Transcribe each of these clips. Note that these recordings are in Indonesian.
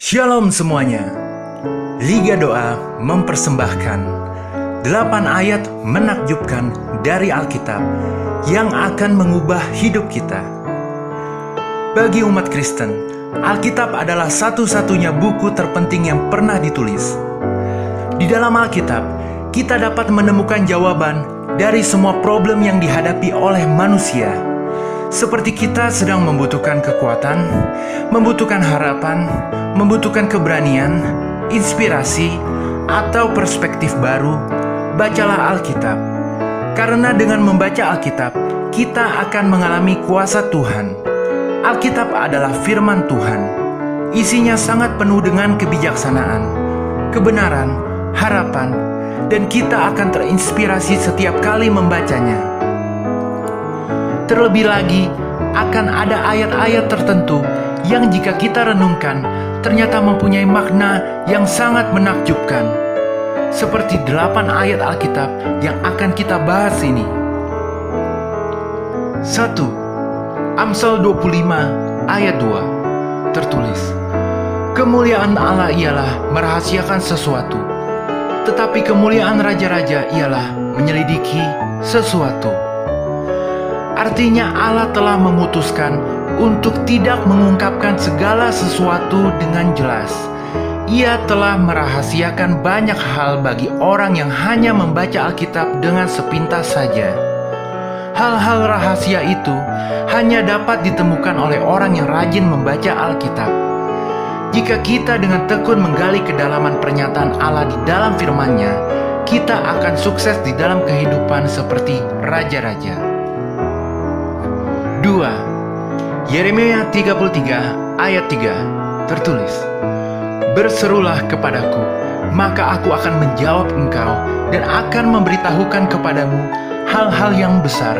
Shalom semuanya. Liga Doa mempersembahkan 8 ayat menakjubkan dari Alkitab yang akan mengubah hidup kita. Bagi umat Kristen, Alkitab adalah satu-satunya buku terpenting yang pernah ditulis. Di dalam Alkitab, kita dapat menemukan jawaban dari semua problem yang dihadapi oleh manusia. Seperti kita sedang membutuhkan kekuatan, membutuhkan harapan, membutuhkan keberanian, inspirasi, atau perspektif baru, bacalah Alkitab. Karena dengan membaca Alkitab, kita akan mengalami kuasa Tuhan. Alkitab adalah firman Tuhan. Isinya sangat penuh dengan kebijaksanaan, kebenaran, harapan, dan kita akan terinspirasi setiap kali membacanya. Terlebih lagi, akan ada ayat-ayat tertentu yang jika kita renungkan, ternyata mempunyai makna yang sangat menakjubkan. Seperti 8 ayat Alkitab yang akan kita bahas ini. 1. Amsal 25 ayat 2 tertulis, kemuliaan Allah ialah merahasiakan sesuatu, tetapi kemuliaan raja-raja ialah menyelidiki sesuatu. Artinya Allah telah memutuskan untuk tidak mengungkapkan segala sesuatu dengan jelas. Ia telah merahasiakan banyak hal bagi orang yang hanya membaca Alkitab dengan sepintas saja. Hal-hal rahasia itu hanya dapat ditemukan oleh orang yang rajin membaca Alkitab. Jika kita dengan tekun menggali kedalaman pernyataan Allah di dalam firman-Nya, kita akan sukses di dalam kehidupan seperti raja-raja. 2. Yeremia 33 ayat 3 tertulis, berserulah kepadaku, maka aku akan menjawab engkau dan akan memberitahukan kepadamu hal-hal yang besar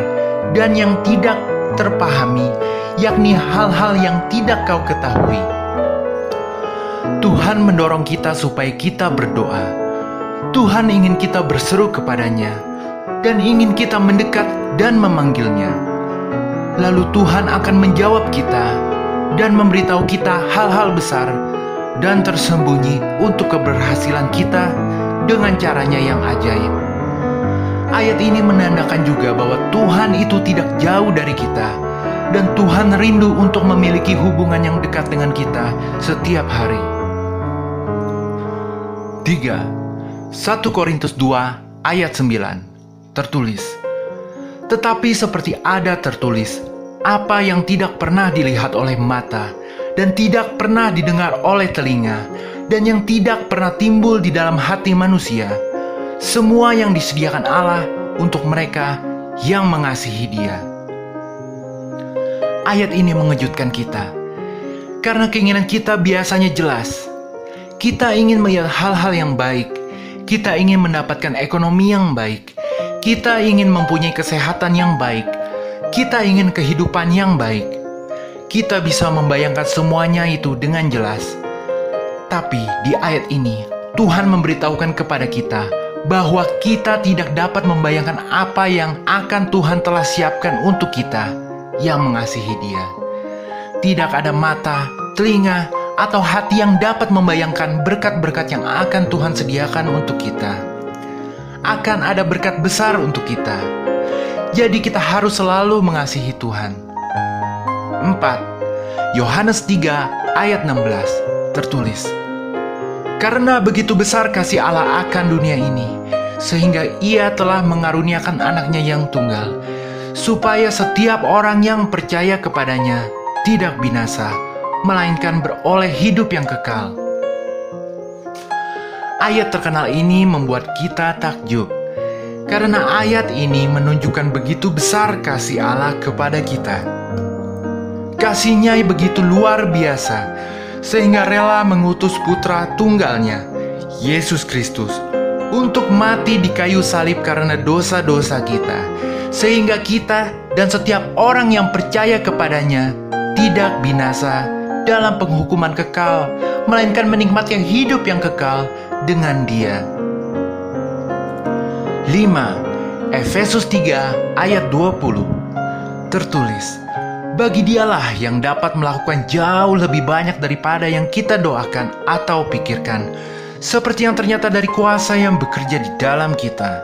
dan yang tidak terpahami, yakni hal-hal yang tidak kau ketahui. Tuhan mendorong kita supaya kita berdoa. Tuhan ingin kita berseru kepadanya dan ingin kita mendekat dan memanggilnya. Lalu Tuhan akan menjawab kita dan memberitahu kita hal-hal besar dan tersembunyi untuk keberhasilan kita dengan caranya yang ajaib. Ayat ini menandakan juga bahwa Tuhan itu tidak jauh dari kita dan Tuhan rindu untuk memiliki hubungan yang dekat dengan kita setiap hari. 3. 1 Korintus 2 ayat 9 tertulis, tetapi seperti ada tertulis, apa yang tidak pernah dilihat oleh mata dan tidak pernah didengar oleh telinga dan yang tidak pernah timbul di dalam hati manusia, semua yang disediakan Allah untuk mereka yang mengasihi Dia. Ayat ini mengejutkan kita karena keinginan kita biasanya jelas. Kita ingin melihat hal-hal yang baik, kita ingin mendapatkan ekonomi yang baik, kita ingin mempunyai kesehatan yang baik, kita ingin kehidupan yang baik. Kita bisa membayangkan semuanya itu dengan jelas. Tapi di ayat ini, Tuhan memberitahukan kepada kita bahwa kita tidak dapat membayangkan apa yang akan Tuhan telah siapkan untuk kita yang mengasihi Dia. Tidak ada mata, telinga, atau hati yang dapat membayangkan berkat-berkat yang akan Tuhan sediakan untuk kita. Akan ada berkat besar untuk kita. Jadi kita harus selalu mengasihi Tuhan. 4. Yohanes 3 ayat 16 tertulis, karena begitu besar kasih Allah akan dunia ini, sehingga Ia telah mengaruniakan anaknya yang tunggal, supaya setiap orang yang percaya kepadanya tidak binasa, melainkan beroleh hidup yang kekal. Ayat terkenal ini membuat kita takjub, karena ayat ini menunjukkan begitu besar kasih Allah kepada kita. Kasih-Nya begitu luar biasa, sehingga rela mengutus putra tunggalnya, Yesus Kristus, untuk mati di kayu salib karena dosa-dosa kita, sehingga kita dan setiap orang yang percaya kepadanya tidak binasa dalam penghukuman kekal, melainkan menikmati hidup yang kekal dengan Dia. 5. Efesus 3 ayat 20 tertulis, Bagi Dialah yang dapat melakukan jauh lebih banyak daripada yang kita doakan atau pikirkan, seperti yang ternyata dari kuasa yang bekerja di dalam kita.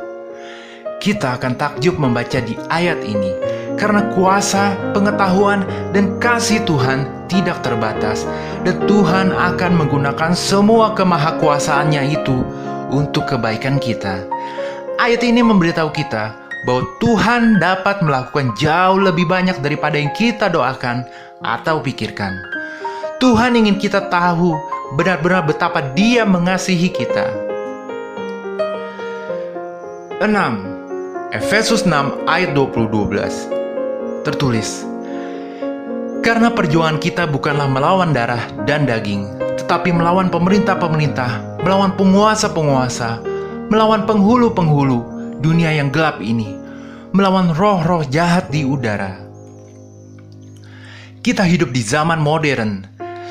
Kita akan takjub membaca di ayat ini, karena kuasa, pengetahuan, dan kasih Tuhan tidak terbatas, dan Tuhan akan menggunakan semua kemahakuasaannya itu untuk kebaikan kita. Ayat ini memberitahu kita bahwa Tuhan dapat melakukan jauh lebih banyak daripada yang kita doakan atau pikirkan. Tuhan ingin kita tahu benar-benar betapa Dia mengasihi kita. 6. Efesus 6 ayat 20-12 tertulis, karena perjuangan kita bukanlah melawan darah dan daging, tetapi melawan pemerintah-pemerintah, melawan penguasa-penguasa, melawan penghulu-penghulu dunia yang gelap ini, melawan roh-roh jahat di udara. Kita hidup di zaman modern.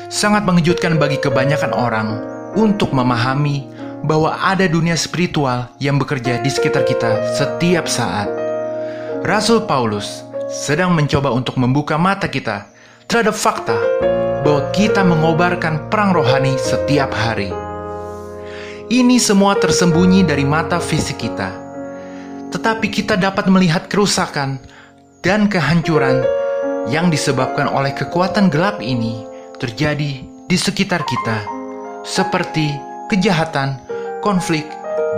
Sangat mengejutkan bagi kebanyakan orang untuk memahami bahwa ada dunia spiritual yang bekerja di sekitar kita setiap saat. Rasul Paulus sedang mencoba untuk membuka mata kita terhadap fakta bahwa kita mengobarkan perang rohani setiap hari. Ini semua tersembunyi dari mata fisik kita. Tetapi kita dapat melihat kerusakan dan kehancuran yang disebabkan oleh kekuatan gelap ini terjadi di sekitar kita, seperti kejahatan, konflik,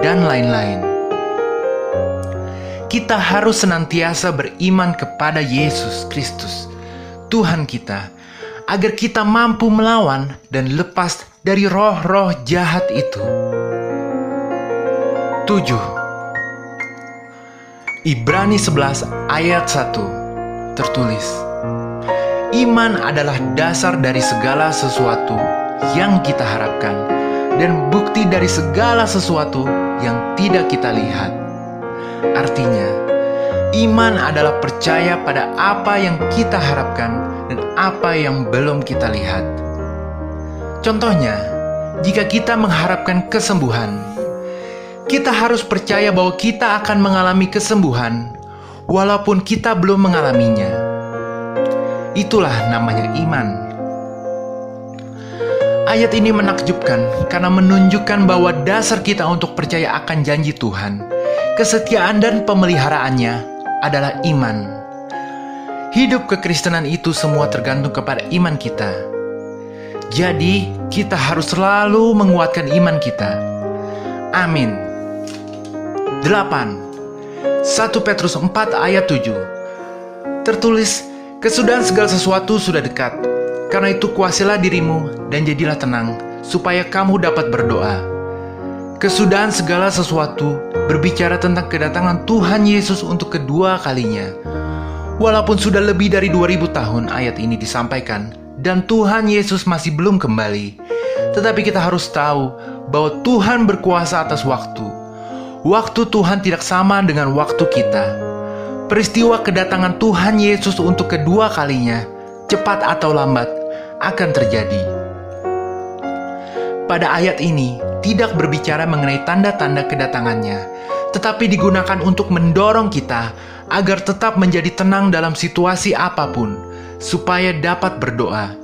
dan lain-lain. Kita harus senantiasa beriman kepada Yesus Kristus, Tuhan kita, agar kita mampu melawan dan lepas dari roh-roh jahat itu. 7. Ibrani 11 ayat 1 tertulis, iman adalah dasar dari segala sesuatu yang kita harapkan dan bukti dari segala sesuatu yang tidak kita lihat. Artinya, iman adalah percaya pada apa yang kita harapkan dan apa yang belum kita lihat. Contohnya, jika kita mengharapkan kesembuhan, kita harus percaya bahwa kita akan mengalami kesembuhan, walaupun kita belum mengalaminya. Itulah namanya iman. Ayat ini menakjubkan karena menunjukkan bahwa dasar kita untuk percaya akan janji Tuhan, kesetiaan dan pemeliharaannya adalah iman. Hidup kekristenan itu semua tergantung kepada iman kita. Jadi, kita harus selalu menguatkan iman kita. Amin. 8. 1 Petrus 4 ayat 7 tertulis, kesudahan segala sesuatu sudah dekat. Karena itu kuasailah dirimu dan jadilah tenang, supaya kamu dapat berdoa. Kesudahan segala sesuatu berbicara tentang kedatangan Tuhan Yesus untuk kedua kalinya. Walaupun sudah lebih dari 2000 tahun ayat ini disampaikan dan Tuhan Yesus masih belum kembali, tetapi kita harus tahu bahwa Tuhan berkuasa atas waktu. Waktu Tuhan tidak sama dengan waktu kita. Peristiwa kedatangan Tuhan Yesus untuk kedua kalinya, cepat atau lambat, akan terjadi. Pada ayat ini, tidak berbicara mengenai tanda-tanda kedatangannya, tetapi digunakan untuk mendorong kita agar tetap menjadi tenang dalam situasi apapun, supaya dapat berdoa.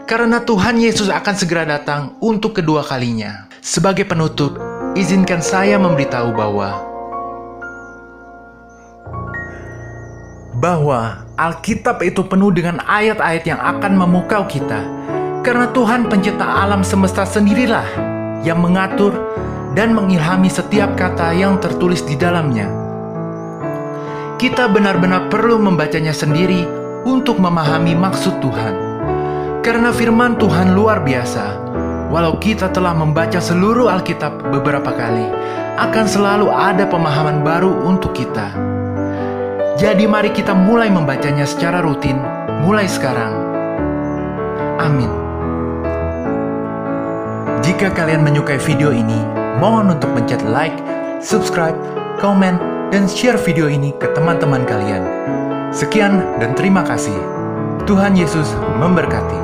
Karena Tuhan Yesus akan segera datang untuk kedua kalinya. Sebagai penutup, izinkan saya memberitahu bahwa Alkitab itu penuh dengan ayat-ayat yang akan memukau kita. Karena Tuhan pencipta alam semesta sendirilah yang mengatur dan mengilhami setiap kata yang tertulis di dalamnya. Kita benar-benar perlu membacanya sendiri untuk memahami maksud Tuhan. Karena firman Tuhan luar biasa. Walau kita telah membaca seluruh Alkitab beberapa kali, akan selalu ada pemahaman baru untuk kita. Jadi mari kita mulai membacanya secara rutin, mulai sekarang. Amin. Jika kalian menyukai video ini, mohon untuk pencet like, subscribe, komen, dan share video ini ke teman-teman kalian. Sekian dan terima kasih. Tuhan Yesus memberkati.